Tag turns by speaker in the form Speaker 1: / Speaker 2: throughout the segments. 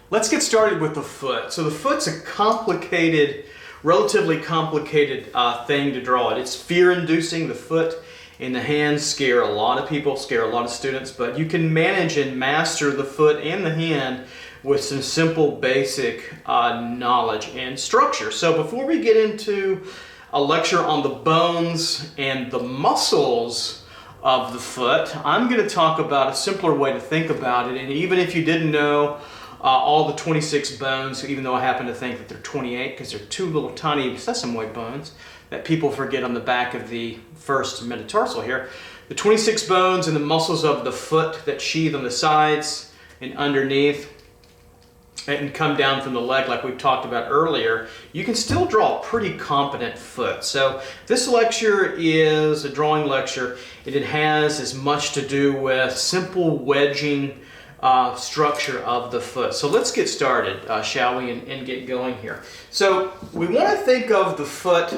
Speaker 1: Let's get started with the foot. So the foot's a relatively complicated thing to draw. It's fear-inducing. The foot and the hands scare a lot of people, scare a lot of students, but you can manage and master the foot and the hand with some simple basic knowledge and structure. So before we get into a lecture on the bones and the muscles of the foot, I'm going to talk about a simpler way to think about it. And even if you didn't know all the 26 bones, even though I happen to think that they're 28 because they're two little tiny sesamoid bones that people forget on the back of the first metatarsal here. The 26 bones and the muscles of the foot that sheathe on the sides and underneath and come down from the leg like we've talked about earlier, you can still draw a pretty competent foot. So this lecture is a drawing lecture, and it has as much to do with simple wedging structure of the foot. So let's get started, shall we, and get going here. So we want to think of the foot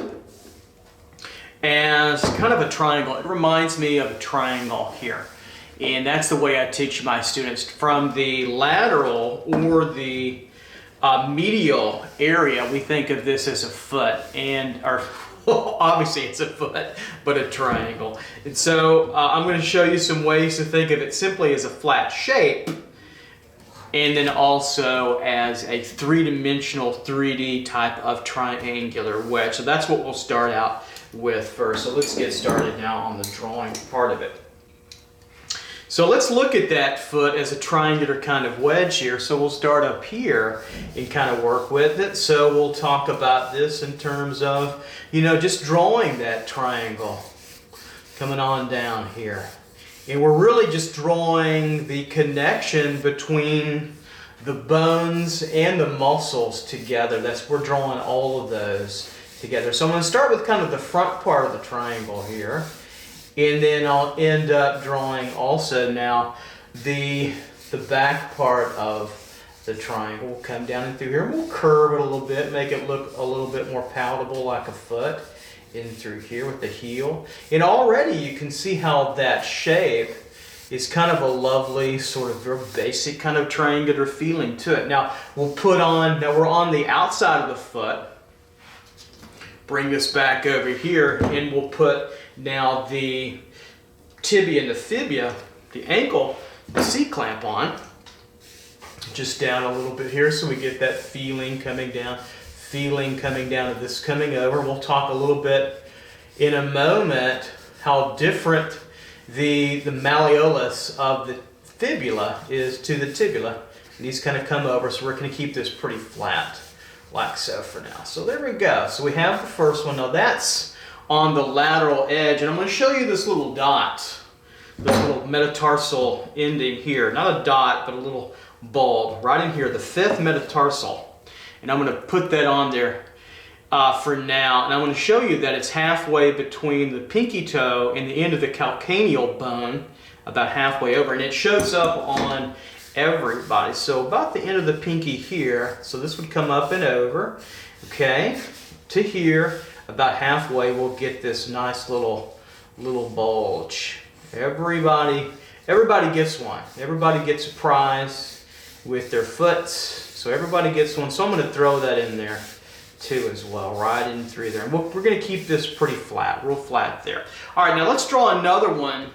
Speaker 1: as kind of a triangle. It reminds me of a triangle here. And that's the way I teach my students. From the lateral or the medial area, we think of this as a foot, and obviously it's a foot, but a triangle. And so I'm going to show you some ways to think of it simply as a flat shape, and then also as a three-dimensional, 3D type of triangular wedge. So that's what we'll start out with first. So let's get started now on the drawing part of it. So let's look at that foot as a triangular kind of wedge here. So we'll start up here and kind of work with it. So we'll talk about this in terms of, just drawing that triangle coming on down here. And we're really just drawing the connection between the bones and the muscles together. We're drawing all of those together. So I'm going to start with kind of the front part of the triangle here. And then I'll end up drawing also now the back part of the triangle. We'll come down and through here, and we'll curve it a little bit, make it look a little bit more palatable like a foot in through here with the heel. And already you can see how that shape is kind of a lovely sort of very basic kind of triangular feeling to it. Now we're on the outside of the foot. Bring this back over here, and we'll put now the tibia and the fibula, the ankle, the C-clamp on. Just down a little bit here so we get that feeling coming down of this coming over. We'll talk a little bit in a moment how different the malleolus of the fibula is to the tibula. And these kind of come over, so we're going to keep this pretty flat like so for now. So there we go. So we have the first one. Now that's on the lateral edge, and I'm going to show you this little dot, this little metatarsal ending here. Not a dot, but a little bulb right in here, the fifth metatarsal. And I'm going to put that on there for now. And I'm going to show you that it's halfway between the pinky toe and the end of the calcaneal bone, about halfway over. And it shows up on everybody. So about the end of the pinky here, so this would come up and over, okay, to here. About halfway, we'll get this nice little bulge. Everybody gets one. Everybody gets a prize with their foots. So everybody gets one. So I'm going to throw that in there too as well, right in through there. And we're going to keep this pretty flat, real flat there. All right, now let's draw another one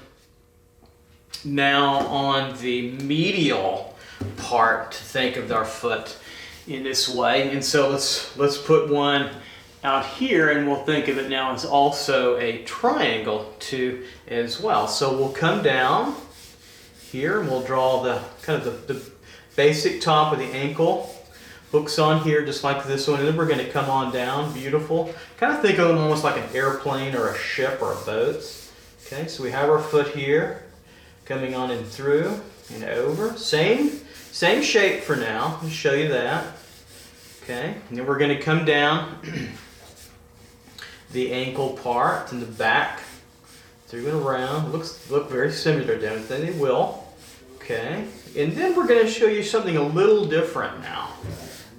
Speaker 1: now on the medial part to think of our foot in this way. And so let's put one out here, and we'll think of it now as also a triangle too as well. So we'll come down here and we'll draw the kind of the basic top of the ankle. Hooks on here just like this one, and then we're going to come on down. Beautiful. Kind of think of them almost like an airplane or a ship or a boat. Okay, so we have our foot here coming on and through and over. Same shape for now. I'll show you that. Okay, and then we're going to come down the ankle part and the back through and around. Look very similar, don't they? They will. Okay, and then we're going to show you something a little different now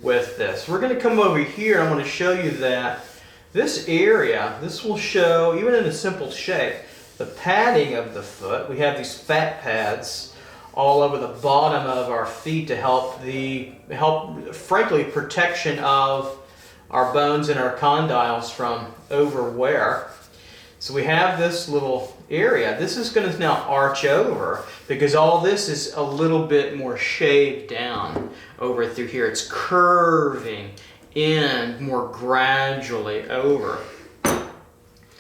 Speaker 1: with this. We're going to come over here. I'm going to show you that this area, this will show, even in a simple shape, the padding of the foot. We have these fat pads all over the bottom of our feet to help frankly, protection of our bones and our condyles from overwear. So we have this little area. This is going to now arch over because all this is a little bit more shaved down over through here. It's curving in more gradually over.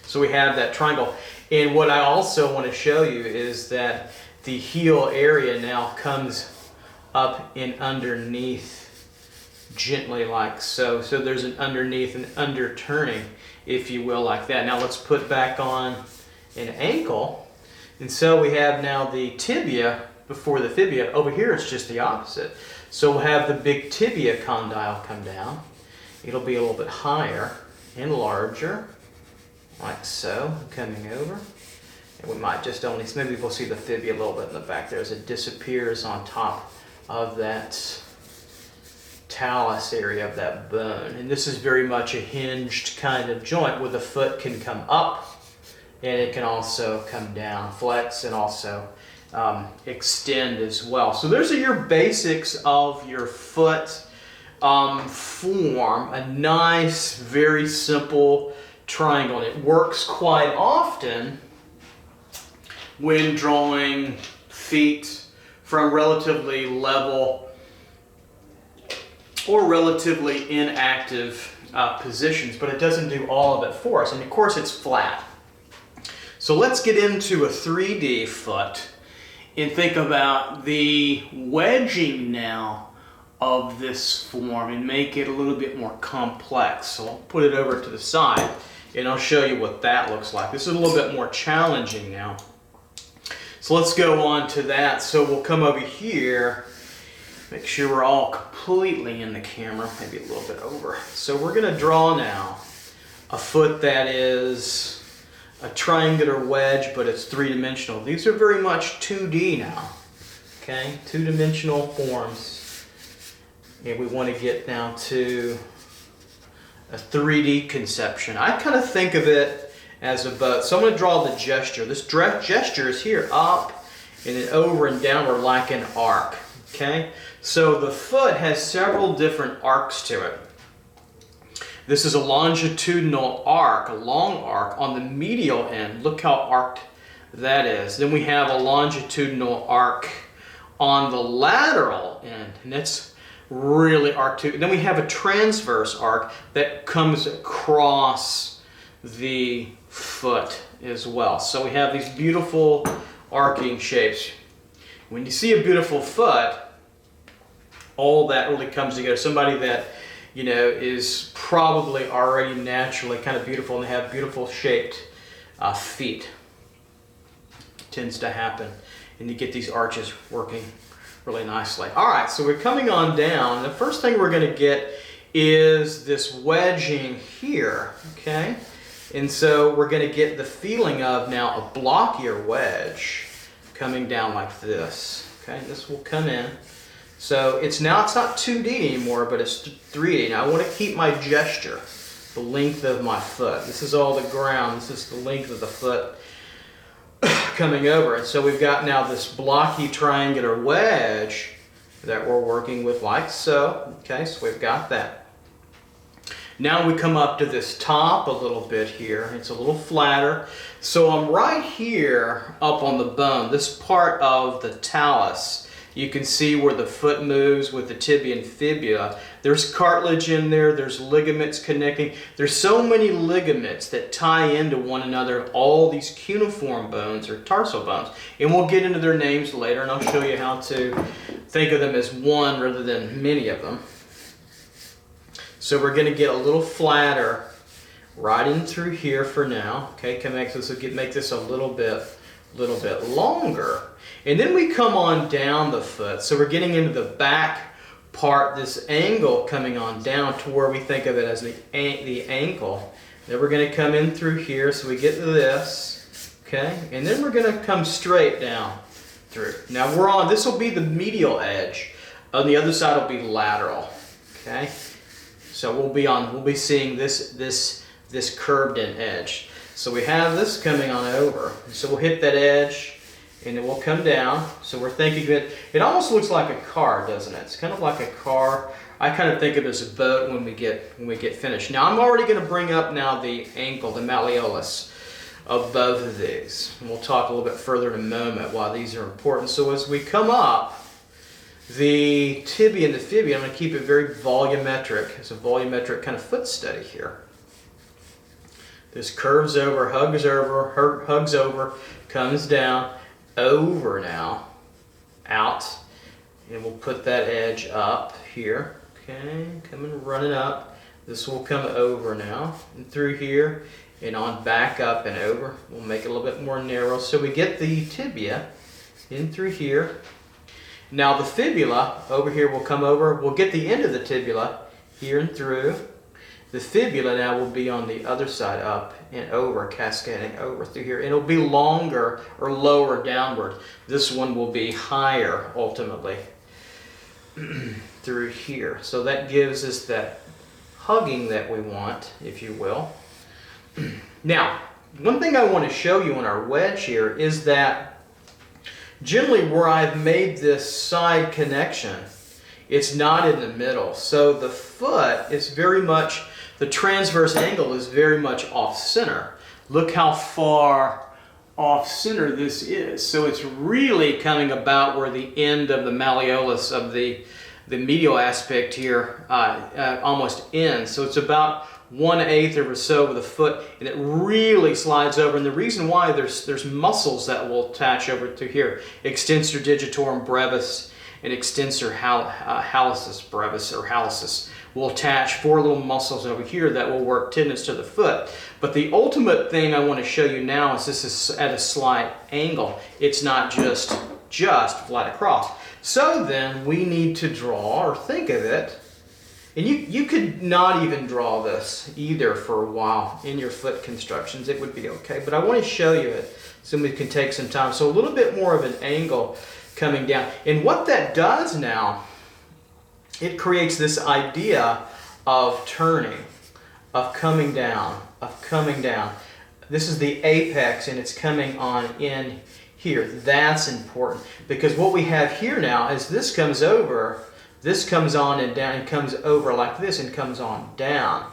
Speaker 1: So we have that triangle. And what I also want to show you is that the heel area now comes up and underneath gently like so. So there's an underneath and underturning, if you will, like that. Now let's put back on an ankle. And so we have now the tibia before the fibia. Over here it's just the opposite. So we'll have the big tibia condyle come down. It'll be a little bit higher and larger, like so, coming over. And we might just only, maybe we'll see the fibia a little bit in the back there as it disappears on top of that talus area of that bone. And this is very much a hinged kind of joint where the foot can come up and it can also come down, flex, and also extend as well. So those are your basics of your foot form. A nice, very simple triangle. And it works quite often when drawing feet from relatively level or relatively inactive positions, but it doesn't do all of it for us. And of course it's flat. So let's get into a 3D foot and think about the wedging now of this form and make it a little bit more complex. So I'll put it over to the side and I'll show you what that looks like. This is a little bit more challenging now. So let's go on to that. So we'll come over here, make sure we're all completely in the camera, maybe a little bit over. So we're going to draw now a foot that is a triangular wedge, but it's three-dimensional. These are very much 2D now, okay? Two-dimensional forms. And we want to get now to a 3D conception. I kind of think of it as a boat. So I'm going to draw the gesture. This gesture is here, up and then over and downward like an arc. Okay? So the foot has several different arcs to it. This is a longitudinal arc, a long arc on the medial end. Look how arced that is. Then we have a longitudinal arc on the lateral end, and that's really arced too. Then we have a transverse arc that comes across the foot as well. So we have these beautiful arcing shapes. When you see a beautiful foot, all that really comes together. Somebody that, you know, is probably already naturally kind of beautiful and they have beautiful shaped feet. Tends to happen, and you get these arches working really nicely. All right, so we're coming on down. The first thing we're going to get is this wedging here, okay? And so we're going to get the feeling of now a blockier wedge coming down like this. Okay, this will come in. So it's not 2D anymore, but it's 3D. Now I want to keep my gesture, the length of my foot. This is all the ground. This is the length of the foot coming over. And so we've got now this blocky triangular wedge that we're working with like so. Okay, so we've got that. Now we come up to this top a little bit here. It's a little flatter. So I'm right here up on the bone, this part of the talus. You can see where the foot moves with the tibia and fibula. There's cartilage in there, there's ligaments connecting. There's so many ligaments that tie into one another, all these cuneiform bones or tarsal bones. And we'll get into their names later, and I'll show you how to think of them as one rather than many of them. So we're going to get a little flatter right in through here for now. Okay, make this a little bit longer. And then we come on down the foot. So we're getting into the back part, this angle coming on down to where we think of it as the ankle. Then we're going to come in through here, so we get to this. Okay, and then we're going to come straight down through. Now we're on, this will be the medial edge. On the other side will be lateral. Okay. So we'll be seeing this curved in edge. So we have this coming on over. So we'll hit that edge and it will come down. So we're thinking that it almost looks like a car, doesn't it? It's kind of like a car. I kind of think of it as a boat when we get finished. Now I'm already going to bring up now the ankle, the malleolus of both of these. And we'll talk a little bit further in a moment why these are important. So as we come up, the tibia and the fibula, I'm going to keep it very volumetric. It's a volumetric kind of foot study here. This curves over, hugs over, comes down, over now, out, and we'll put that edge up here. Okay, coming running up. This will come over now and through here and on back up and over. We'll make it a little bit more narrow. So we get the tibia in through here. Now the fibula over here will come over. We'll get the end of the tibula here and through. The fibula now will be on the other side, up and over, cascading over through here. And it'll be longer or lower downward. This one will be higher ultimately through here. So that gives us that hugging that we want, if you will. Now, one thing I want to show you on our wedge here is that generally where I've made this side connection, it's not in the middle. So the foot is very much, the transverse angle is very much off center. Look how far off center this is. So it's really coming about where the end of the malleolus of the medial aspect here almost ends. So it's about 1/8 or so of the foot, and it really slides over. And the reason why, there's muscles that will attach over to here. Extensor digitorum brevis and extensor hallucis brevis or hallucis will attach 4 little muscles over here that will work tendons to the foot. But the ultimate thing I want to show you now is this is at a slight angle. It's not just flat across. So then we need to draw or think of it. And you could not even draw this either for a while in your foot constructions. It would be okay. But I want to show you it so we can take some time. So a little bit more of an angle coming down. And what that does now, it creates this idea of turning, of coming down, of coming down. This is the apex and it's coming on in here. That's important because what we have here now is this comes over. This comes on and down and comes over like this and comes on down.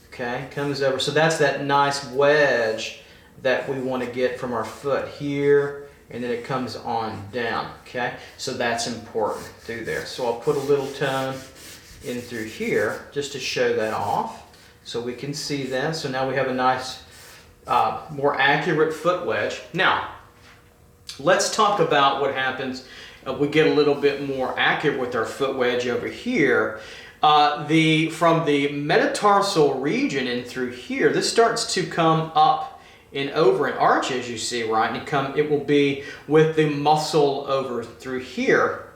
Speaker 1: Okay, comes over. So that's that nice wedge that we want to get from our foot here, and then it comes on down. Okay, so that's important through there. So I'll put a little tone in through here just to show that off so we can see that. So now we have a nice, more accurate foot wedge. Now, let's talk about what happens. We get a little bit more accurate with our foot wedge over here. From the metatarsal region and through here, this starts to come up and over and arch, as you see, right? And it will be with the muscle over through here.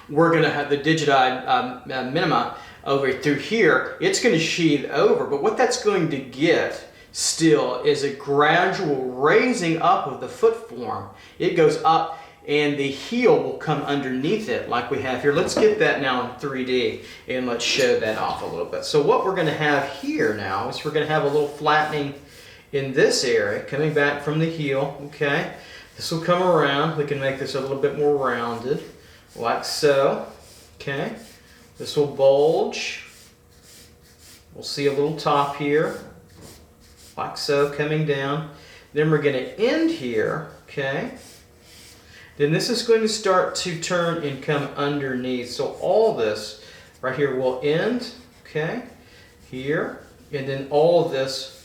Speaker 1: We're going to have the digiti minima over through here. It's going to sheathe over, but what that's going to get still is a gradual raising up of the foot form. It goes up and the heel will come underneath it like we have here. Let's get that now in 3D and let's show that off a little bit. So what we're going to have here now is we're going to have a little flattening in this area coming back from the heel. Okay, this will come around. We can make this a little bit more rounded like so. Okay, this will bulge. We'll see a little top here like so coming down. Then we're going to end here. Okay, then this is going to start to turn and come underneath. So all this right here will end, okay, here, and then all of this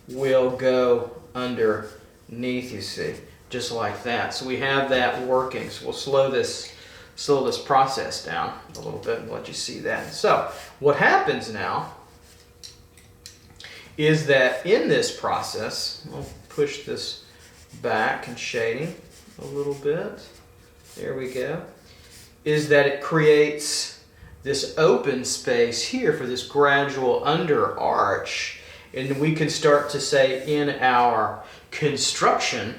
Speaker 1: will go underneath, you see, just like that. So we have that working. So we'll slow this process down a little bit and let you see that. So what happens now is that in this process, I'll push this back and shading a little bit, there we go, is that it creates this open space here for this gradual under arch, and we can start to say in our construction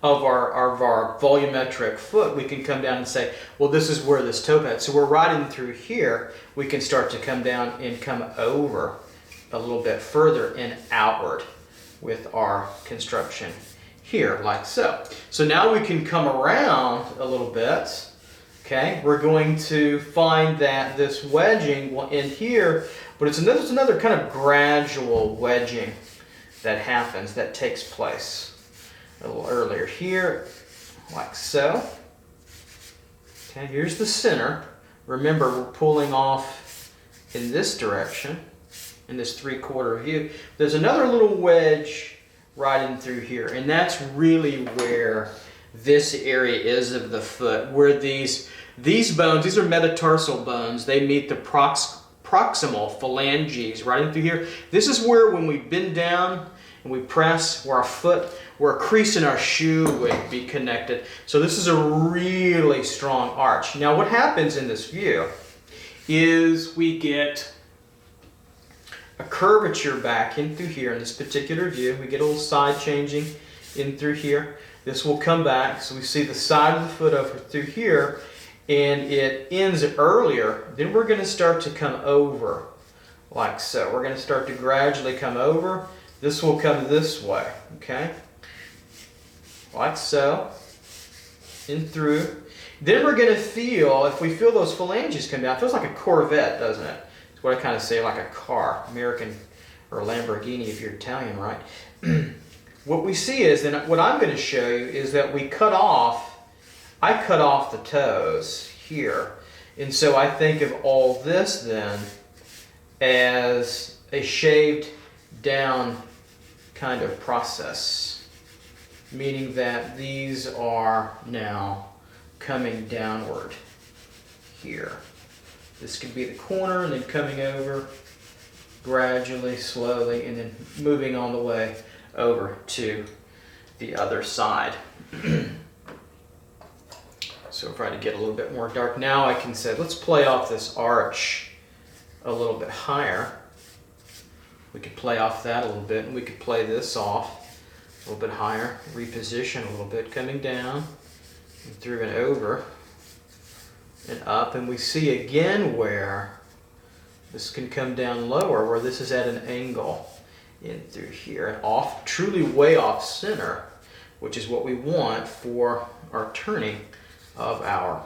Speaker 1: of our volumetric foot, we can come down and say, well, this is where this toe pad, so we're riding through here, we can start to come down and come over a little bit further and outward with our construction here, like so. So now we can come around a little bit. Okay, we're going to find that this wedging will end here, but there's another kind of gradual wedging that happens, that takes place a little earlier here, like so. Okay, here's the center. Remember, we're pulling off in this direction, in this 3/4 view. There's another little wedge right in through here, and that's really where this area is of the foot, where these bones, these are metatarsal bones, they meet the proximal phalanges right in through here. This is where, when we bend down and we press, where a crease in our shoe would be connected. So this is a really strong arch. Now what happens in this view is we get a curvature back in through here in this particular view. We get a little side changing in through here. This will come back, so we see the side of the foot over through here, and it ends earlier. Then we're going to start to come over like so. We're going to start to gradually come over. This will come this way, okay? Like so, in through. Then we're going to feel, if we feel those phalanges come down, it feels like a Corvette, doesn't it? It's what I kind of say, like a car, American or Lamborghini if you're Italian, right? What we see is, and what I'm going to show you is that I cut off the toes here. And so I think of all this then as a shaved down kind of process, meaning that these are now coming downward here. This could be the corner and then coming over gradually, slowly, and then moving on the way over to the other side. So if I try to get a little bit more dark, now I can say, let's play off this arch a little bit higher. We could play off that a little bit, and we could play this off a little bit higher, reposition a little bit, coming down and through and over and up, and we see again where this can come down lower, where this is at an angle in through here and off, truly way off center, which is what we want for our turning of our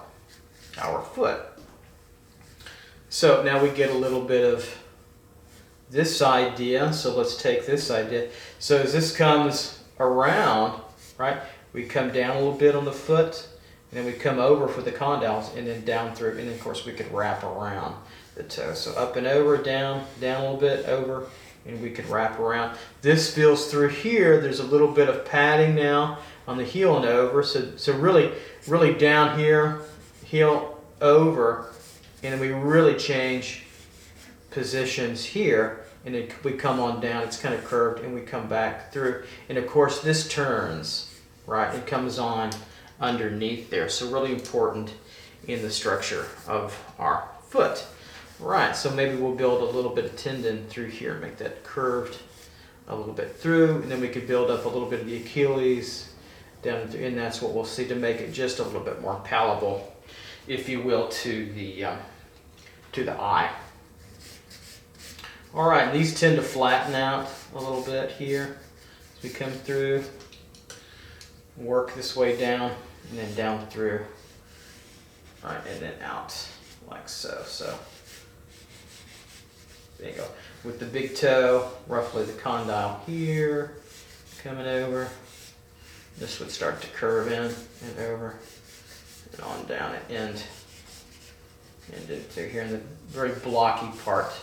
Speaker 1: foot. So now we get a little bit of this idea. So let's take this idea. So as this comes around, right, we come down a little bit on the foot, and then we come over for the condyles, and then down through, and then of course we could wrap around the toe. So up and over, down, down a little bit, over, and we could wrap around. This feels through here. There's a little bit of padding now on the heel and over. So really down here, heel over, and then we really change positions here, and then we come on down. It's kind of curved, and we come back through. And of course, this turns, right? It comes on underneath there. So really important in the structure of our foot. Right, so maybe we'll build a little bit of tendon through here, make that curved a little bit through, and then we could build up a little bit of the Achilles down through, and that's what we'll see to make it just a little bit more palatable, if you will, to the eye. All right, these tend to flatten out a little bit here as we come through, work this way down, and then down through, all right, and then out like so. So there you go. With the big toe, roughly the condyle here, coming over. This would start to curve in and over and on down and end in through here. And the very blocky part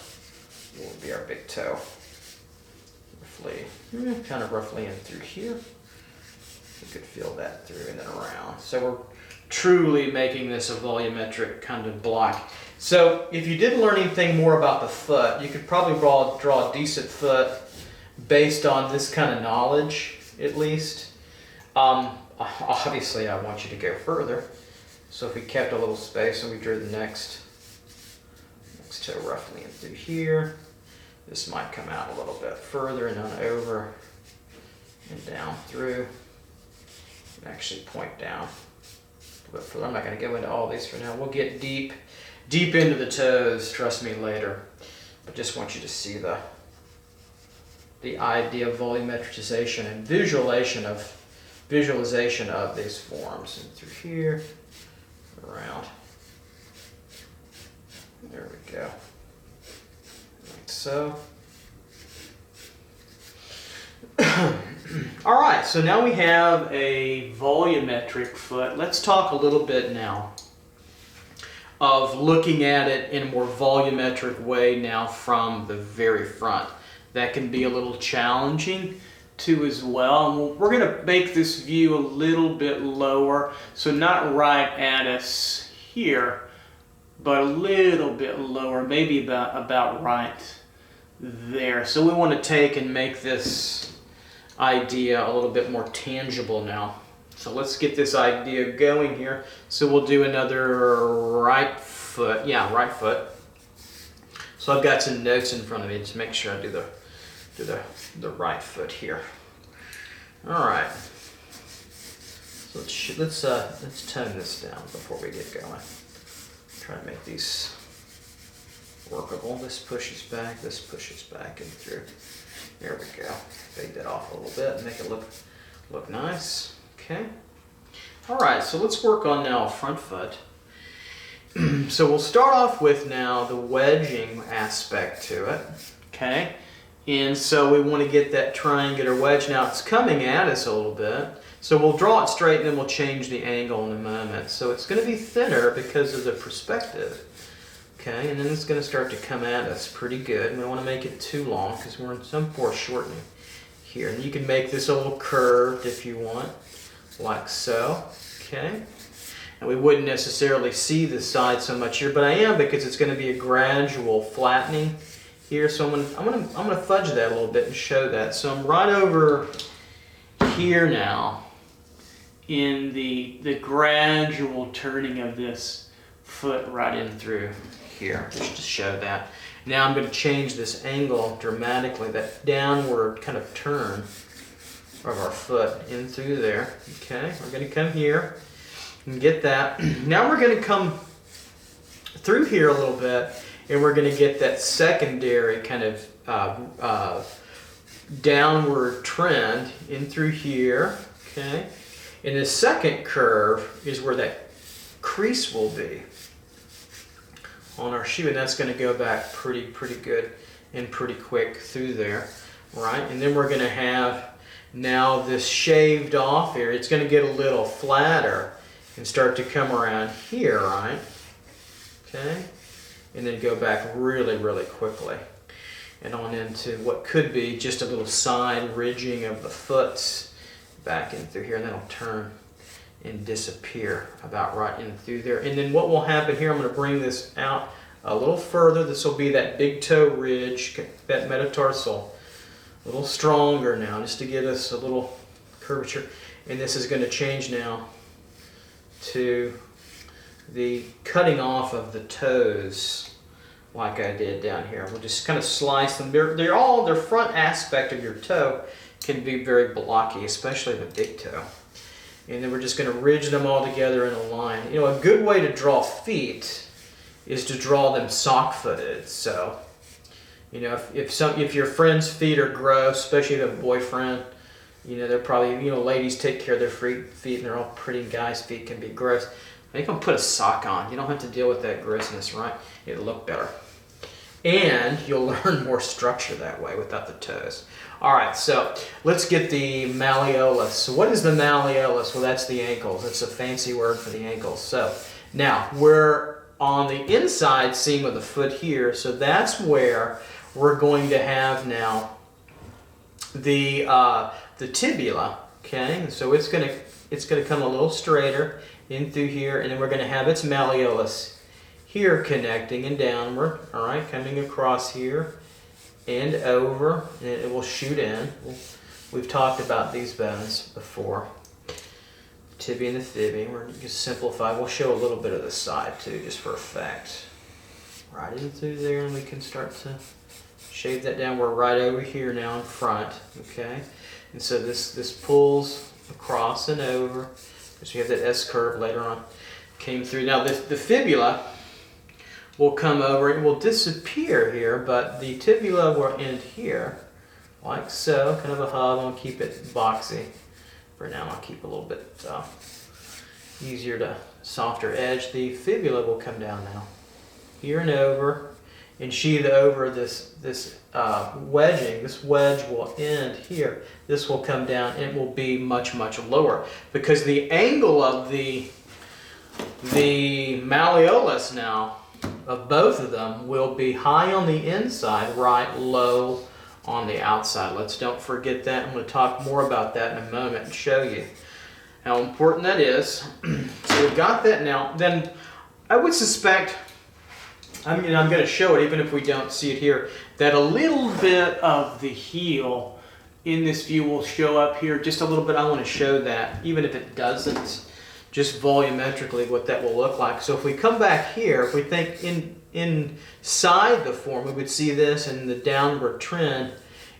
Speaker 1: will be our big toe. Roughly, kind of roughly in through here. You could feel that through and then around. So we're truly making this a volumetric kind of block. So if you didn't learn anything more about the foot, you could probably draw a decent foot based on this kind of knowledge, at least. Obviously, I want you to go further. So if we kept a little space and we drew the next toe roughly in through here, this might come out a little bit further and on over and down through, and actually point down a bit further. I'm not going to go into all these for now. We'll get deep into the toes, trust me, later. But just want you to see the idea of volumetricization and visualization of visualization of these forms. And through here, around. There we go. Like so. All right, so now we have a volumetric foot. Let's talk a little bit now of looking at it in a more volumetric way now from the very front. That can be a little challenging too as well. And we're going to make this view a little bit lower, so not right at us here, but a little bit lower, maybe about right there. So we want to take and make this idea a little bit more tangible now. So let's get this idea going here. So we'll do another right foot. Yeah, right foot. So I've got some notes in front of me to make sure I do the right foot here. All right. So let's tone this down before we get going. Try to make these workable. This pushes back and through. There we go. Fade that off a little bit and make it look nice. Okay. All right, so let's work on now a front foot. So we'll start off with now the wedging aspect to it. Okay. And so we want to get that triangular wedge. Now it's coming at us a little bit. So we'll draw it straight and then we'll change the angle in a moment. So it's going to be thinner because of the perspective. Okay, and then it's going to start to come at us pretty good. We don't want to make it too long because we're in some foreshortening here. And you can make this a little curved if you want, like so. Okay, and we wouldn't necessarily see the side so much here, but I am because it's going to be a gradual flattening here. So I'm going to fudge that a little bit and show that. So I'm right over here now in the gradual turning of this foot right in through here, just to show that. Now I'm going to change this angle dramatically, that downward kind of turn of our foot in through there. Okay, we're going to come here and get that. Now we're going to come through here a little bit and we're going to get that secondary kind of downward trend in through here. Okay, and the second curve is where that crease will be on our shoe, and that's going to go back pretty good and pretty quick through there, right? And then we're going to have now this shaved off area. It's going to get a little flatter and start to come around here, right? Okay, and then go back really quickly and on into what could be just a little side ridging of the foot back in through here, and then it'll turn and disappear about right in through there. And then what will happen here, I'm going to bring this out a little further. This will be that big toe ridge, that metatarsal, a little stronger now, just to give us a little curvature. And this is going to change now to the cutting off of the toes like I did down here. We'll just kind of slice them. Their front aspect of your toe can be very blocky, especially the big toe. And then we're just going to ridge them all together in a line. You know, a good way to draw feet is to draw them sock-footed. So, you know, if your friend's feet are gross, especially if you have a boyfriend, you know, they're probably, you know, ladies take care of their feet and they're all pretty, and guys' feet can be gross. Make them put a sock on. You don't have to deal with that grossness, right? It'll look better. And you'll learn more structure that way without the toes. All right, so let's get the malleolus. So what is the malleolus? Well, that's the ankles. That's a fancy word for the ankles. So now we're on the inside seam of the foot here. So that's where we're going to have now the tibia. Okay, so it's gonna come a little straighter in through here, and then we're gonna have its malleolus here connecting and downward, all right, coming across here and over, and it will shoot in. We've talked about these bones before, tibia and the fibia. We're going to simplify. We'll show a little bit of the side too, just for effect. Right in through there, and we can start to shave that down. We're right over here now in front, okay? And so this pulls across and over, because we have that S curve later on, came through. Now the fibula will come over, it will disappear here, but the tibia will end here, like so, kind of a hub. I'll keep it boxy For now, I'll keep a little bit easier to softer edge. The fibula will come down now, here and over, and sheathe over this wedging. This wedge will end here. This will come down and it will be much, much lower because the angle of the malleolus now of both of them will be high on the inside, right, low on the outside. Let's don't forget that. I'm going to talk more about that in a moment and show you how important that is. So we've got that now. Then I would suspect, I'm going to show it even if we don't see it here, that a little bit of the heel in this view will show up here just a little bit. I want to show that even if it doesn't, just volumetrically what that will look like. So if we come back here, if we think inside the form, we would see this in the downward trend.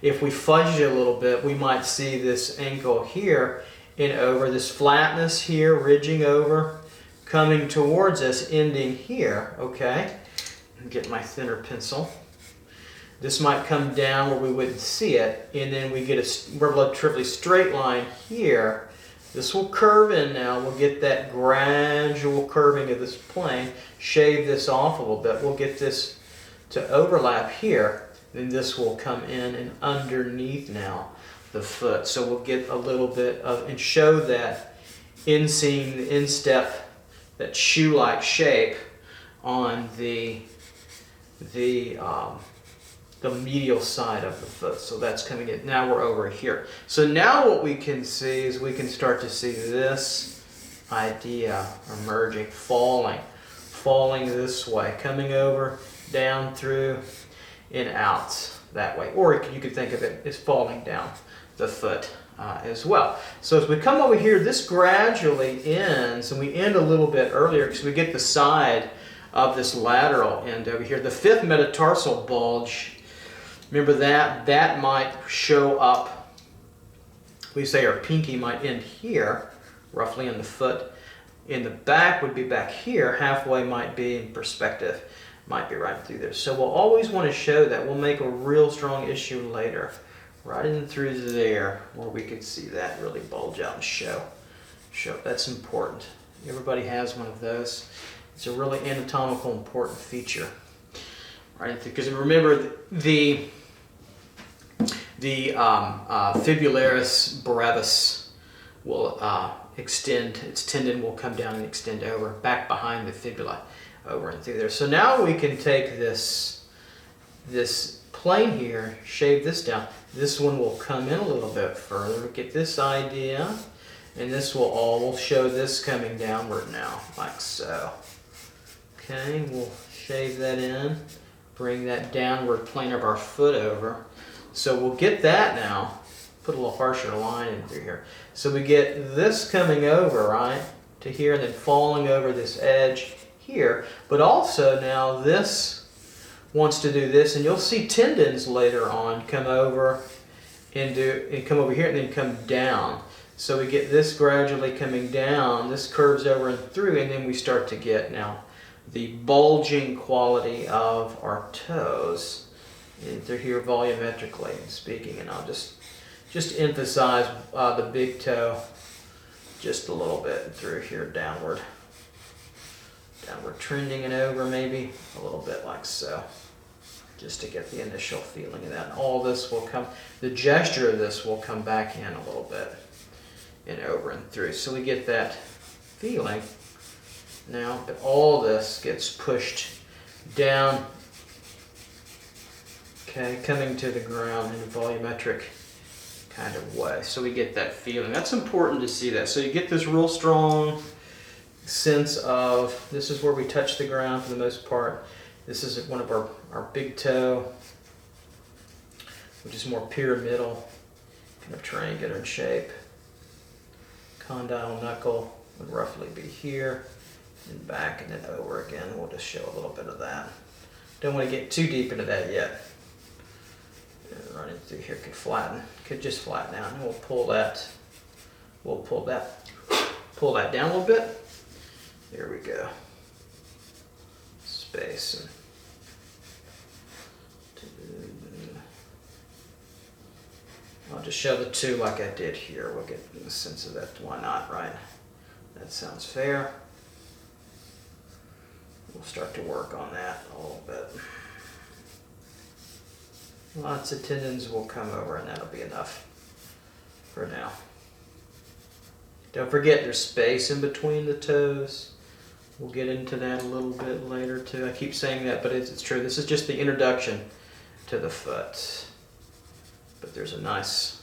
Speaker 1: If we fudge it a little bit, we might see this ankle here and over, this flatness here, ridging over, coming towards us, ending here, okay? Get my thinner pencil. This might come down where we wouldn't see it, and then we get a relatively straight line here. This will curve in now. We'll get that gradual curving of this plane. Shave this off a little bit. We'll get this to overlap here. Then this will come in and underneath now the foot. So we'll get a little bit of, and show that inseam, the instep, that shoe-like shape on the medial side of the foot. So that's coming in. Now we're over here. So now what we can see is we can start to see this idea emerging, falling this way, coming over, down through, and out that way. Or you could think of it as falling down the foot as well. So as we come over here, this gradually ends, and we end a little bit earlier because we get the side of this lateral end over here. The fifth metatarsal bulge, remember that might show up, we say our pinky might end here, roughly in the foot. In the back would be back here, halfway might be in perspective, might be right through there. So we'll always want to show that. We'll make a real strong issue later, right in through there, where we could see that really bulge out and show. That's important. Everybody has one of those. It's a really anatomical important feature. Right, because remember the fibularis brevis will extend, its tendon will come down and extend over, back behind the fibula, over and through there. So now we can take this plane here, shave this down. This one will come in a little bit further, get this idea, and this will show this coming downward now, like so. Okay, we'll shave that in, bring that downward plane of our foot over. So we'll get that now, put a little harsher line in through here. So we get this coming over, right, to here, and then falling over this edge here. But also now this wants to do this, and you'll see tendons later on come over and come over here and then come down. So we get this gradually coming down, this curves over and through, and then we start to get now the bulging quality of our toes. And they're here volumetrically speaking, and I'll just emphasize the big toe just a little bit through here, downward trending and over, maybe a little bit like so, just to get the initial feeling of that. And all this will come, the gesture of this will come back in a little bit and over and through. So we get that feeling now, but all this gets pushed down, okay, coming to the ground in a volumetric kind of way. So we get that feeling. That's important to see that. So you get this real strong sense of, this is where we touch the ground for the most part. This is one of our big toe, which is more pyramidal, kind of triangular in shape. Condyle knuckle would roughly be here, and back, and then over again. We'll just show a little bit of that. Don't want to get too deep into that yet. Running through here could just flatten out, and we'll pull that down a little bit. There we go. Space. I'll just show the two like I did here. We'll get a sense of that. Why not, right? That sounds fair. We'll start to work on that a little bit. Lots of tendons will come over, and that'll be enough for now. Don't forget there's space in between the toes. We'll get into that a little bit later too. I keep saying that, but it's true. This is just the introduction to the foot. But there's a nice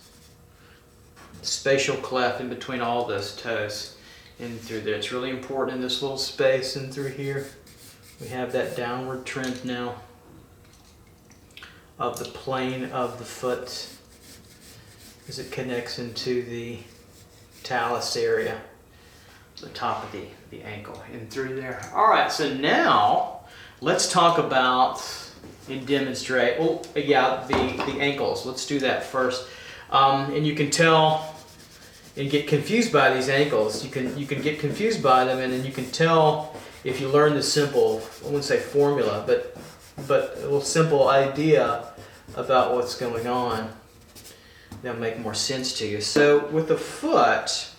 Speaker 1: spatial cleft in between all those toes in through there. It's really important in this little space and through here. We have that downward trend now of the plane of the foot as it connects into the talus area, the top of the ankle and through there. All right, so now let's talk about and demonstrate, well, yeah, the ankles. Let's do that first. And you can tell and get confused by these ankles. You can get confused by them, and then you can tell if you learn the simple, I wouldn't say formula, but a little simple idea about what's going on. That'll make more sense to you. So with the foot,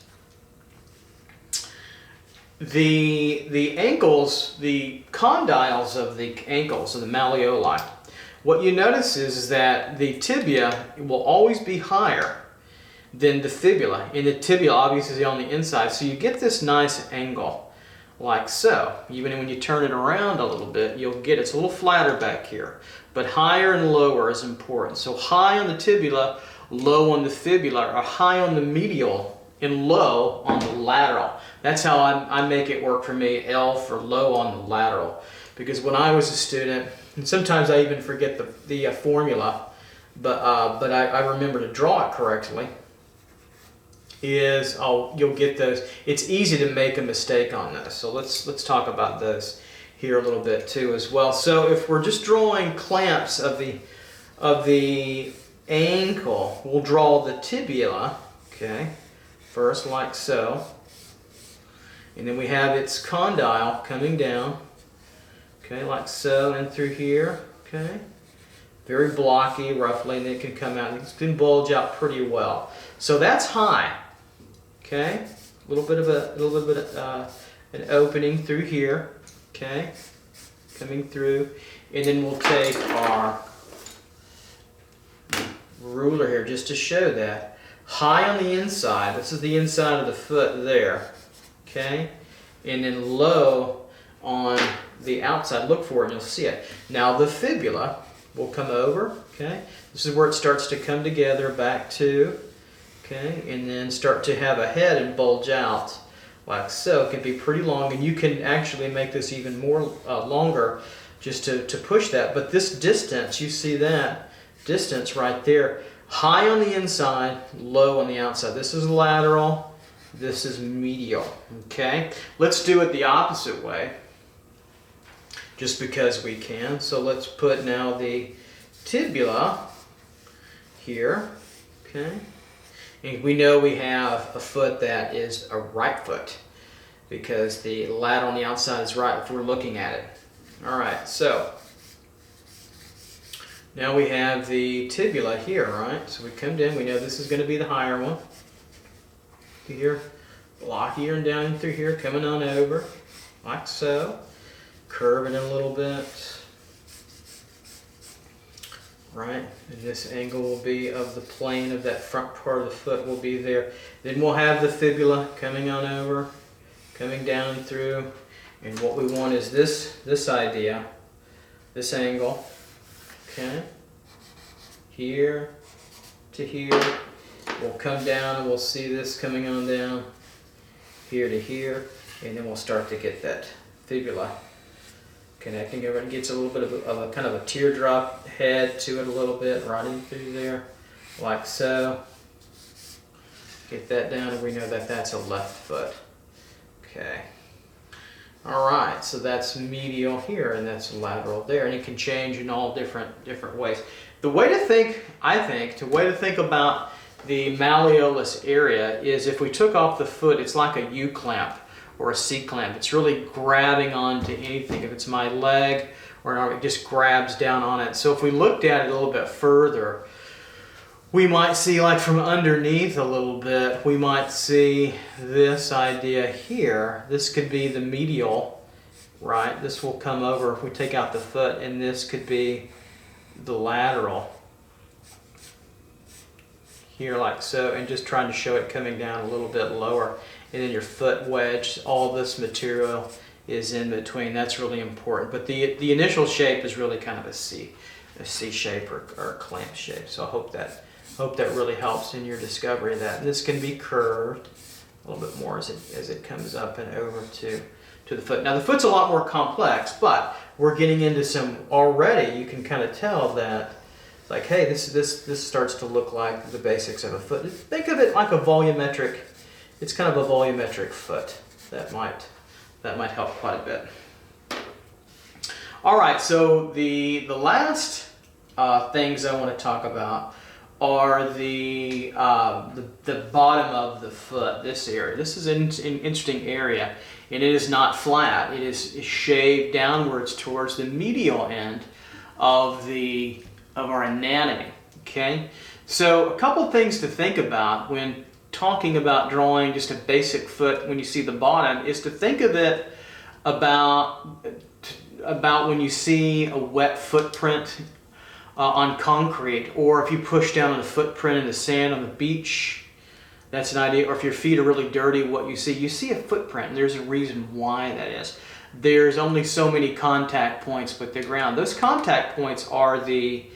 Speaker 1: the ankles, the condyles of the ankles, of the malleoli, what you notice is that the tibia will always be higher than the fibula. And the tibia obviously is on the inside, so you get this nice angle like so. Even when you turn it around a little bit, you'll get it's a little flatter back here. But higher and lower is important. So high on the tibia, low on the fibula, or high on the medial and low on the lateral. That's how I make it work for me, L for low on the lateral. Because when I was a student, and sometimes I even forget the formula, but I remember to draw it correctly, you'll get those. It's easy to make a mistake on those. So let's talk about those here a little bit too as well. So if we're just drawing clamps of the ankle, we'll draw the tibia, okay, first like so. And then we have its condyle coming down, okay, like so, and through here, okay. Very blocky, roughly, and then it can come out. It can bulge out pretty well. So that's high, okay. A little bit of an opening through here, okay, coming through, and then we'll take our ruler here just to show that. High on the inside, this is the inside of the foot there, okay, and then low on the outside. Look for it and you'll see it. Now the fibula will come over, okay, this is where it starts to come together back to, okay, and then start to have a head and bulge out like so. It can be pretty long, and you can actually make this even more longer just to push that. But this distance, you see that distance right there, high on the inside, low on the outside. This is lateral, this is medial, okay? Let's do it the opposite way, just because we can. So let's put now the tibia here, okay? And we know we have a foot that is a right foot because the lateral on the outside is right if we're looking at it. All right, so now we have the tibia here, right? So we come down, we know this is going to be the higher one. Here, blockier and down through here, coming on over, like so. Curve it in a little bit. Right, and this angle will be of the plane of that front part of the foot will be there. Then we'll have the fibula coming on over, coming down through, and what we want is this idea, this angle, okay, here to here. We'll come down and we'll see this coming on down here to here, and then we'll start to get that fibula connecting over. It gets a little bit of a kind of a teardrop head to it a little bit, right in through there, like so. Get that down, and we know that that's a left foot. Okay. All right, so that's medial here, and that's lateral there, and it can change in all different ways. The way to think, I think, way to think about the malleolus area is if we took off the foot, it's like a U-clamp or a C-clamp. It's really grabbing onto anything. If it's my leg or an arm, it just grabs down on it. So if we looked at it a little bit further, We might see, like from underneath a little bit, we might see this idea here. This could be the medial, right? This will come over if we take out the foot, and this could be the lateral here, like so, and just trying to show it coming down a little bit lower. And then your foot wedge, all this material is in between. That's really important. But the initial shape is really kind of a C shape or a clamp shape. So I hope that really helps in your discovery of that. This can be curved a little bit more as it comes up and over to the foot. Now the foot's a lot more complex, but we're getting into some already. You can kind of tell that it's like, hey, this starts to look like the basics of a foot. Think of it like a volumetric. It's kind of a volumetric foot. That might help quite a bit. All right, so the last things I want to talk about are the bottom of the foot, this area. This is an interesting area, and it is not flat. It is shaved downwards towards the medial end of our anatomy. Okay, so a couple things to think about when talking about drawing just a basic foot when you see the bottom is to think of it about when you see a wet footprint on concrete, or if you push down on a footprint in the sand on the beach. That's an idea. Or if your feet are really dirty, what you see a footprint, and there's a reason why that is. There's only so many contact points with the ground. Those contact points are the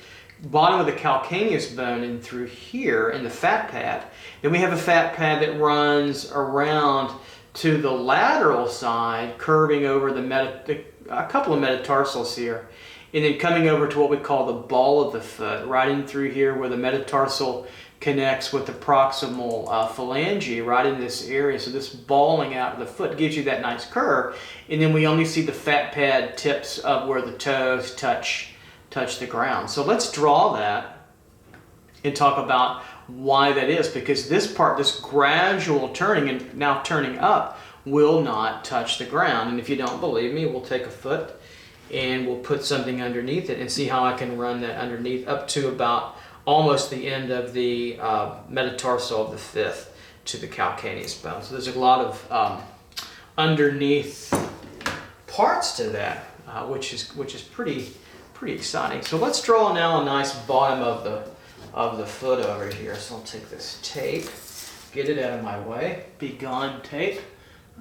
Speaker 1: bottom of the calcaneus bone and through here in the fat pad. Then we have a fat pad that runs around to the lateral side, curving over a couple of metatarsals here, and then coming over to what we call the ball of the foot, right in through here where the metatarsal connects with the proximal phalange, right in this area. So this balling out of the foot gives you that nice curve, and then we only see the fat pad tips of where the toes touch the ground. So let's draw that and talk about why that is, because this part, this gradual turning and now turning up, will not touch the ground. And if you don't believe me, we'll take a foot and we'll put something underneath it and see how I can run that underneath up to about almost the end of the metatarsal of the fifth to the calcaneus bone. So there's a lot of underneath parts to that, which is pretty exciting. So let's draw now a nice bottom of the foot over here. So I'll take this tape, get it out of my way. Be gone, tape.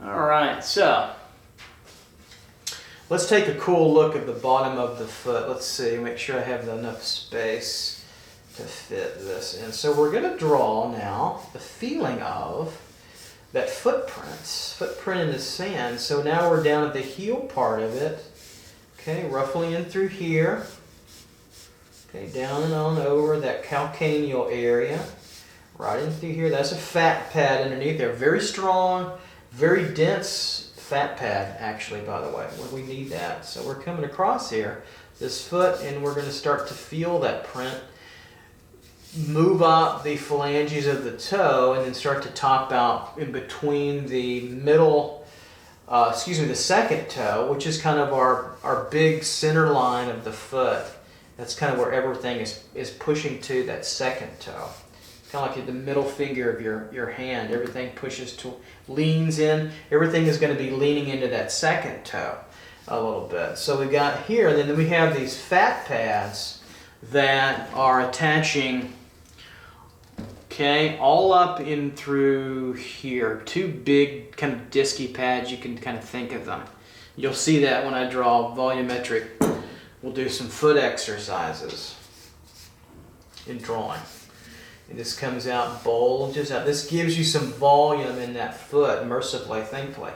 Speaker 1: All right, so let's take a cool look at the bottom of the foot. Let's see, make sure I have enough space to fit this in. So we're going to draw now the feeling of that footprint in the sand. So now we're down at the heel part of it. Okay, roughly in through here. Okay, down and on over that calcaneal area. Right in through here. That's a fat pad underneath there. Very strong, very dense fat pad, actually, by the way. We need that. So we're coming across here, this foot, and we're going to start to feel that print. Move up the phalanges of the toe, and then start to top out in between the middle, the second toe, which is kind of our big center line of the foot. That's kind of where everything is pushing to, that second toe. Kind of like the middle finger of your hand. Everything leans in. Everything is going to be leaning into that second toe a little bit. So we got here, and then we have these fat pads that are attaching, okay, all up in through here. Two big kind of disky pads, you can kind of think of them. You'll see that when I draw volumetric. We'll do some foot exercises in drawing. And this comes out, bulges out. This gives you some volume in that foot, mercifully, thankfully.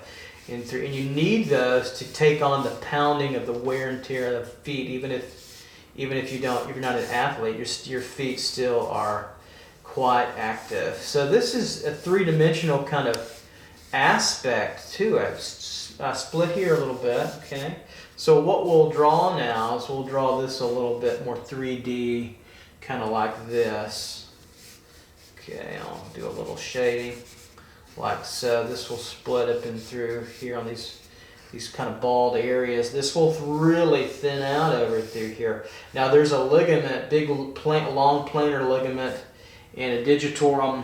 Speaker 1: And you need those to take on the pounding of the wear and tear of the feet. Even if you're not an athlete, your feet still are quite active. So this is a three-dimensional kind of aspect to it. Split here a little bit, okay? So what we'll draw now is we'll draw this a little bit more 3D, kind of like this. Okay, I'll do a little shading like so. This will split up and through here on these kind of bald areas. This will really thin out over through here. Now there's a ligament, big long planar ligament and a digitorum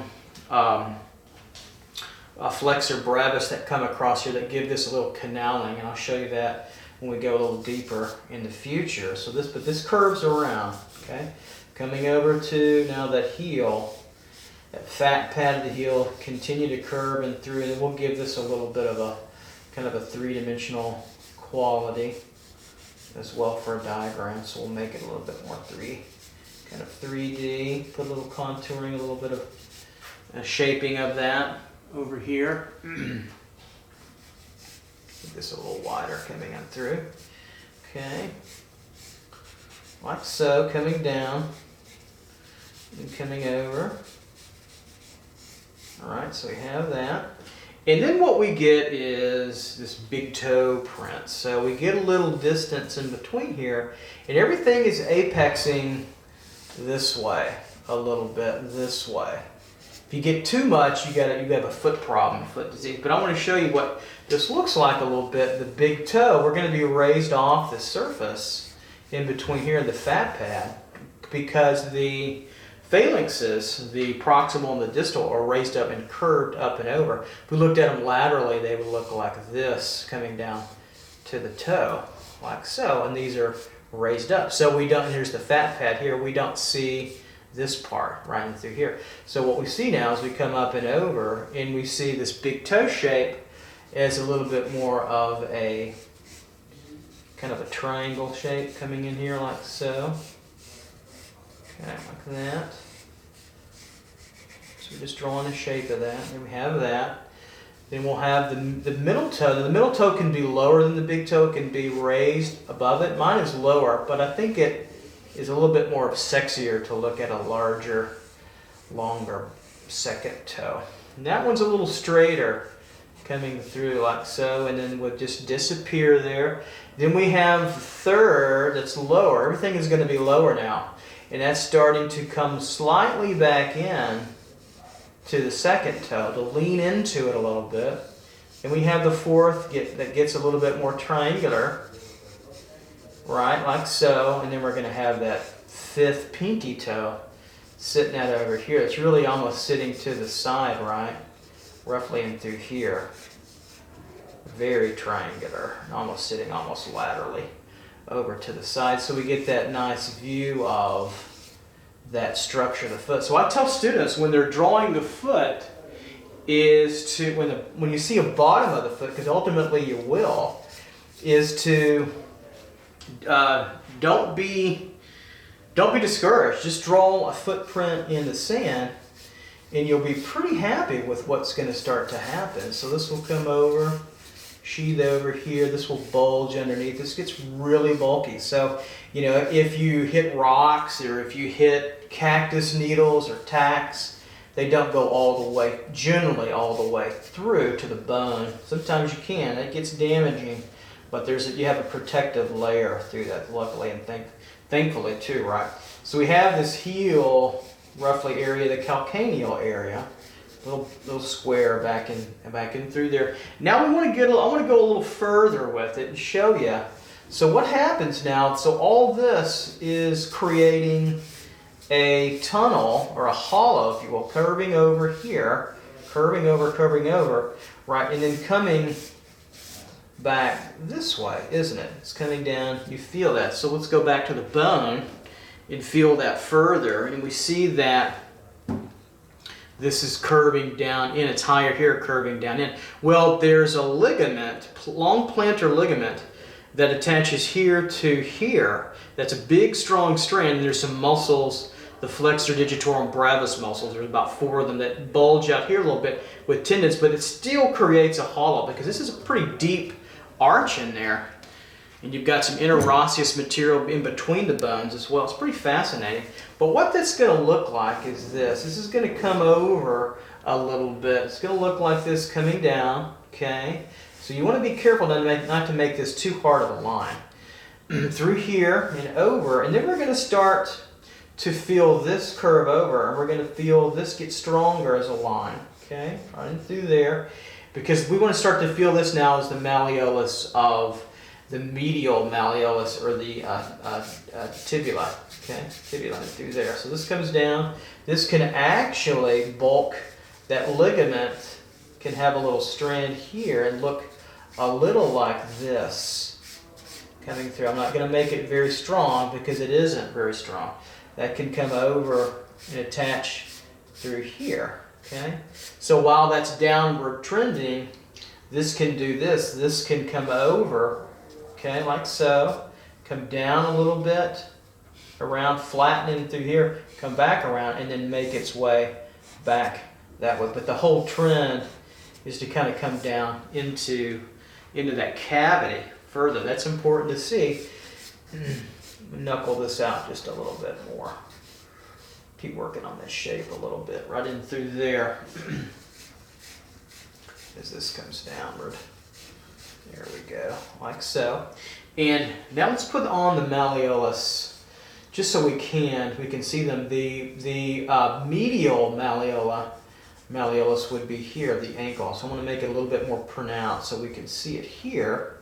Speaker 1: flexor brevis that come across here that give this a little canaling, and I'll show you that when we go a little deeper in the future. So this curves around, okay? Coming over to now that heel, that fat pad of the heel, continue to curve and through, and we'll give this a little bit of a kind of a three-dimensional quality as well for a diagram. So we'll make it a little bit more kind of 3D, put a little contouring, a little bit of shaping of that over here. Make this a little wider coming on through. Okay, like so, coming down and coming over. All right, so we have that. And then what we get is this big toe print. So we get a little distance in between here, and everything is apexing this way, a little bit this way. If you get too much, you have a foot problem, foot disease. But I want to show you what this looks like a little bit. The big toe, we're going to be raised off the surface in between here in the fat pad, because the phalanxes, the proximal and the distal, are raised up and curved up and over. If we looked at them laterally, they would look like this, coming down to the toe, like so. And these are raised up. So we don't, here's the fat pad here, we don't see this part right in through here. So what we see now is we come up and over, and we see this big toe shape as a little bit more of a kind of a triangle shape coming in here like so. Okay, like that. So we're just drawing a shape of that. Then we have that. Then we'll have the middle toe. The middle toe can be lower than the big toe. It can be raised above it. Mine is lower, but I think it is a little bit more sexier to look at a larger, longer second toe. And that one's a little straighter coming through like so, and then would just disappear there. Then we have the third that's lower. Everything is going to be lower now. And that's starting to come slightly back in to the second toe, to lean into it a little bit. And we have the fourth that gets a little bit more triangular, right, like so. And then we're going to have that fifth pinky toe sitting out over here. It's really almost sitting to the side, right, roughly in through here. Very triangular, almost sitting almost laterally over to the side, so we get that nice view of that structure of the foot. So I tell students when they're drawing the foot is to, when you see a bottom of the foot, because ultimately you will, is to don't be discouraged. Just draw a footprint in the sand, and you'll be pretty happy with what's going to start to happen. So this will come over, sheath over here, this will bulge underneath. This gets really bulky. So, you know, if you hit rocks or if you hit cactus needles or tacks, they don't go all the way, generally all the way through to the bone. Sometimes you can, it gets damaging, but you have a protective layer through that, luckily and thankfully too, right? So we have this heel, roughly area, the calcaneal area. Little square back in through there. Now I want to go a little further with it and show you. So what happens now? So all this is creating a tunnel or a hollow, if you will, curving over here, curving over, right, and then coming back this way, isn't it? It's coming down. You feel that. So let's go back to the bone and feel that further, and we see that this is curving down in. It's higher here, curving down in. Well, there's a ligament, long plantar ligament, that attaches here to here. That's a big, strong strand. And there's some muscles, the flexor digitorum brevis muscles. There's about 4 of them that bulge out here a little bit with tendons, but it still creates a hollow because this is a pretty deep arch in there. And you've got some interosseous material in between the bones as well. It's pretty fascinating. But what that's going to look like is this. This is going to come over a little bit. It's going to look like this coming down, okay? So you want to be careful not to make this too hard of a line. Through here and over, and then we're going to start to feel this curve over, and we're going to feel this get stronger as a line, okay? Right in through there, because we want to start to feel this now as the malleolus of the medial malleolus, or the tibula. Okay, tibia line through there. So this comes down. This can actually bulk, that ligament can have a little strand here and look a little like this coming through. I'm not going to make it very strong because it isn't very strong. That can come over and attach through here. Okay, so while that's downward trending, this can do this. This can come over, okay, like so, come down a little bit, around, flattening through here, come back around, and then make its way back that way. But the whole trend is to kind of come down into that cavity further. That's important to see. Knuckle this out just a little bit more. Keep working on this shape a little bit, right in through there. As this comes downward. There we go, like so. And now let's put on the malleolus, just so we can see them. The medial malleolus would be here, the ankle. So I want to make it a little bit more pronounced so we can see it here.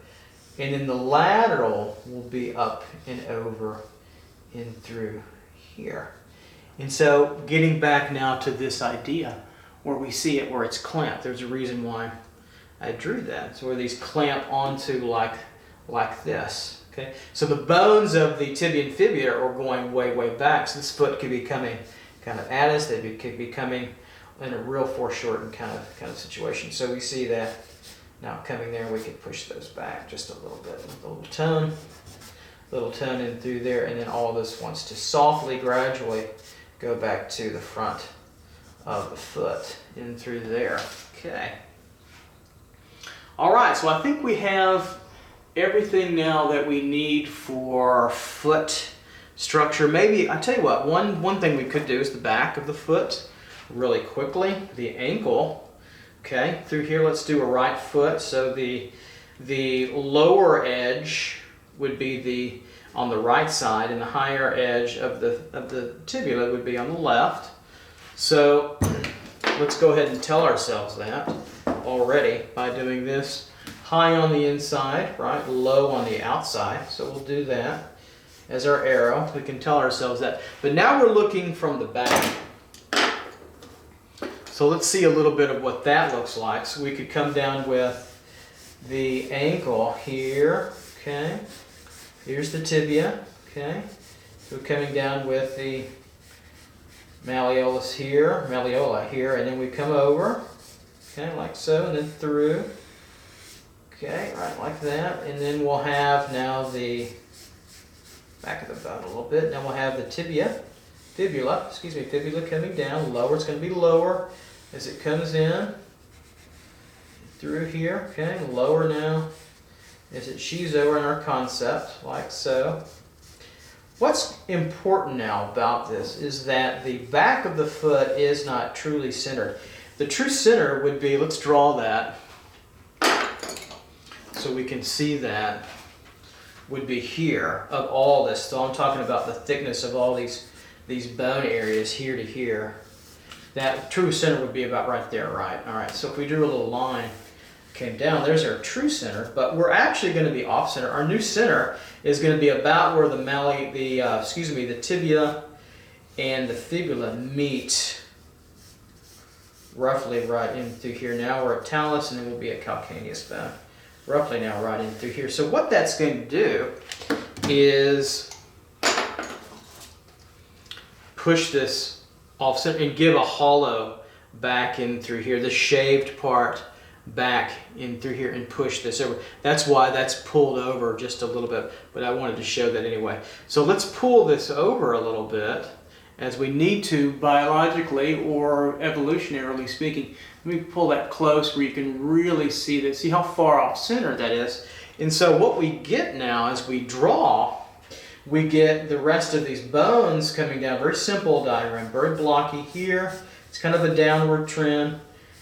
Speaker 1: And then the lateral will be up and over and through here. And so getting back now to this idea where we see it where it's clamped, there's a reason why I drew that. So where these clamp onto like this. Okay, so the bones of the tibia and fibula are going way back. So this foot could be coming kind of at us. They could be coming in a real foreshortened kind of situation. So we see that now coming there. We can push those back just a little bit with a little tone in through there, and then all this wants to softly, gradually go back to the front of the foot in through there. Okay. All right, so I think we have everything now that we need for foot structure. Maybe, I tell you what, one thing we could do is the back of the foot really quickly, the ankle. Okay, through here let's do a right foot. So the lower edge would be on the right side, and the higher edge of the tibia would be on the left. So let's go ahead and tell ourselves that already by doing this. High on the inside, right? Low on the outside. So we'll do that as our arrow. We can tell ourselves that. But now we're looking from the back. So let's see a little bit of what that looks like. So we could come down with the ankle here, okay? Here's the tibia, okay? So we're coming down with the malleola here, and then we come over, okay, like so, and then through, okay, right like that, and then we'll have now the back of the bone a little bit. Now we'll have the fibula coming down, lower. It's going to be lower as it comes in through here, okay, lower now as it sheaves over in our concept, like so. What's important now about this is that the back of the foot is not truly centered. The true center would be, let's draw that so we can see that, would be here of all this. So I'm talking about the thickness of all these bone areas here to here. That true center would be about right there, right? All right, so if we drew a little line, came down, there's our true center, but we're actually going to be off center. Our new center is going to be about where the tibia and the fibula meet, roughly right in through here. Now we're at talus, and then we'll be at calcaneus bone, roughly now right in through here. So what that's going to do is push this off center and give a hollow back in through here, the shaved part back in through here, and push this over. That's why that's pulled over just a little bit, but I wanted to show that anyway. So let's pull this over a little bit as we need to biologically or evolutionarily speaking. Let me pull that close where you can really see that, see how far off center that is. And so what we get now as we draw, we get the rest of these bones coming down. Very simple diagram, very blocky here. It's kind of a downward trend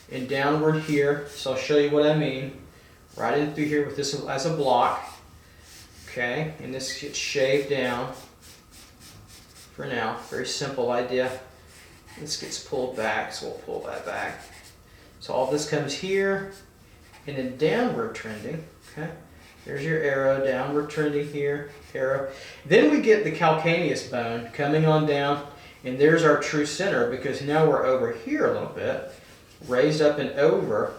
Speaker 1: and downward here. So I'll show you what I mean. Right in through here with this as a block. Okay, and this gets shaved down for now. Very simple idea. This gets pulled back, so we'll pull that back. So all this comes here and then downward trending. Okay, There's your arrow, downward trending here, arrow. Then we get the calcaneus bone coming on down, and there's our true center, because now we're over here a little bit, raised up and over.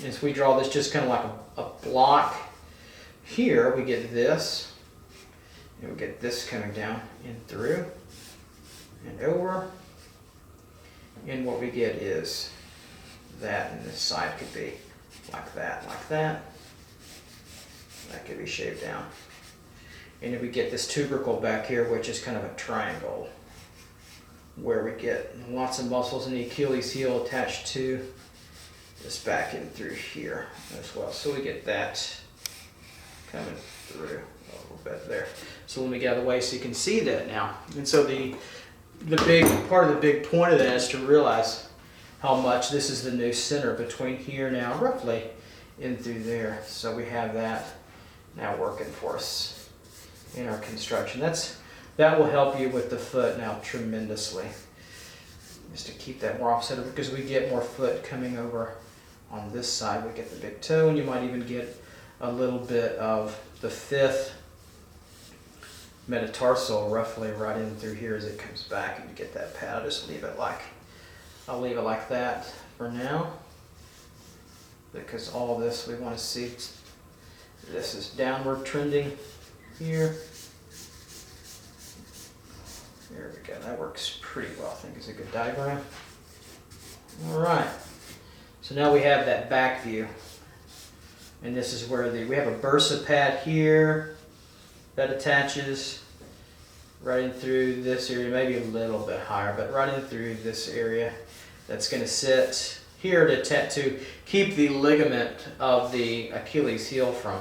Speaker 1: And so we draw this just kind of like a block here. We get this, and we get this coming down and through and over. And what we get is that, and this side could be like that, like that. That could be shaved down. And then we get this tubercle back here, which is kind of a triangle, where we get lots of muscles in the Achilles heel attached to this back and through here as well. So we get that coming through a little bit there. So let me get out of the way so you can see that now. And so the big part of the big point of that is to realize how much this is the new center between here now, roughly, in through there. So we have that now working for us in our construction. That will help you with the foot now tremendously, just to keep that more offset, because we get more foot coming over on this side. We get the big toe, and you might even get a little bit of the fifth metatarsal roughly right in through here as it comes back, and you get that pad. I'll leave it like that for now, because all this we want to see. This is downward trending here. There we go. That works pretty well. I think it's a good diagram. All right. So now we have that back view, and this is where we have a bursa pad here that attaches right in through this area, maybe a little bit higher, but right in through this area. That's going to sit here to keep the ligament of the Achilles heel from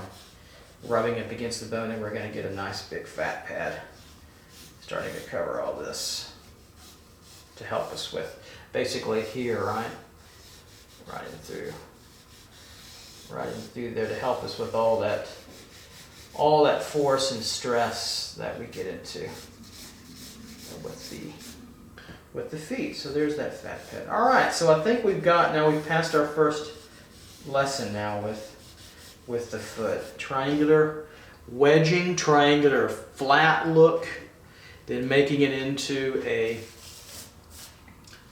Speaker 1: rubbing up against the bone, and we're going to get a nice big fat pad starting to cover all this to help us with basically here, right in through there, to help us with all that force and stress that we get into with the feet. So there's that fat pad. All right, so I think we've passed our first lesson now with the foot. Triangular wedging, triangular flat look, then making it into a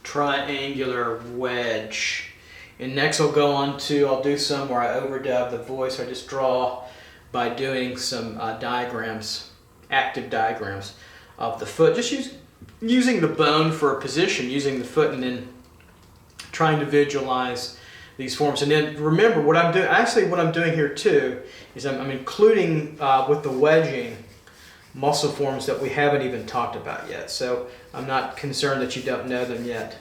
Speaker 1: triangular wedge. And next I'll do some where I overdub the voice. I just draw by doing some diagrams, active diagrams of the foot, just using the bone for a position, using the foot, and then trying to visualize these forms. And then remember what I'm doing, actually what I'm doing here too, is I'm including with the wedging muscle forms that we haven't even talked about yet. So I'm not concerned that you don't know them yet.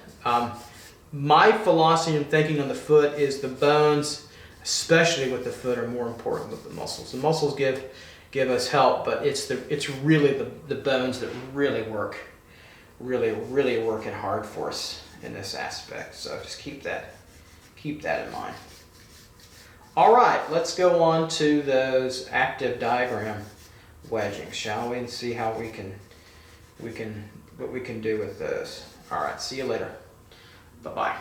Speaker 1: My philosophy and thinking on the foot is the bones, especially with the foot, are more important than the muscles. The muscles give us help, but it's really the bones that really working hard for us in this aspect. So just keep that in mind. All right, let's go on to those active diagram wedging, shall we, and see how what we can do with those. All right, see you later. Bye-bye.